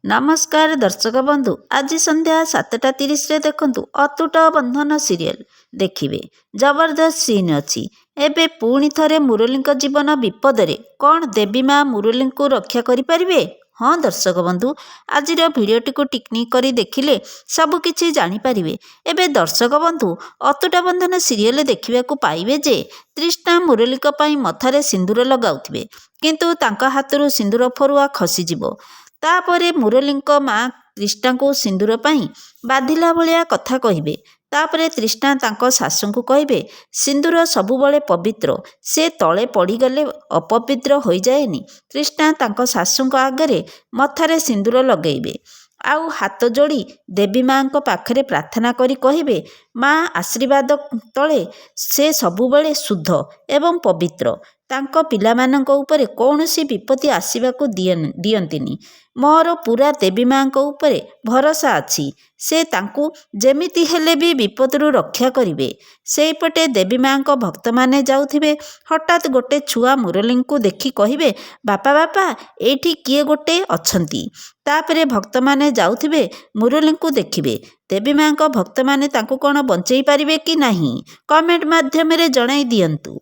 नमस्कार दर्शक बंधु आज संध्या 7:30 देखंतु अतुट बंधन सीरियल देखिए। जबरदस्त सीन अच्छी एबे पुणी थरे मुरली जीवन विपद रे कौन देवी माँ मुरली को रक्षा करें। हाँ दर्शक बंधु आज भिडटी को टिकनिक करी देखिले सबकिछि जानीपारे। एबे दर्शक बंधु अतुट बंधन सीरियल देखा पाइबे जे तृष्णा मुरली मथारे सिंदूर लगाउथिबे किंतु तांका हाथरू सिंदूर फरुआ खसीजिवो। तापरे मुरली माँ तृष्णा को सिंदूर पाई बाधिला भलिया कथा कहिबे। तापरे तृष्णा तांको सासू को कहिबे सिंदूर सबुबले पवित्र, से तले पड़गले अपवित्र हो जाएनी। तृष्णा तांको सासू आगरे मथारे सिंदूर लगेबे आउ हाथ जोड़ी देवी माँ पाखरे प्रार्थना करी कहिबे माँ आशीर्वाद तले से सबुबले शुद्ध एवं पवित्र, तांको पिलामानंको उपरे कौनसी विपत्ति आसीबाकू दियंतिनी। मोर पूरा देवी माँ उपरे भरोसा अच्छी, से तांकू जेमिति हेले भी विपदरू रक्षा करिवे। सेपटे देवी माँ भक्त माने जाउथिबे हठात गोटे छुआ मुरली को देखि कहिबे बापा बापा एठी किए गोटे अछंती। तापरे भक्त माने जाउथिबे मुरली को देखिबे। देवी माँ भक्त माने तांकू कौन बंचई पारिबे कि नहीं कमेंट माध्यम रे जणाई दियंतु।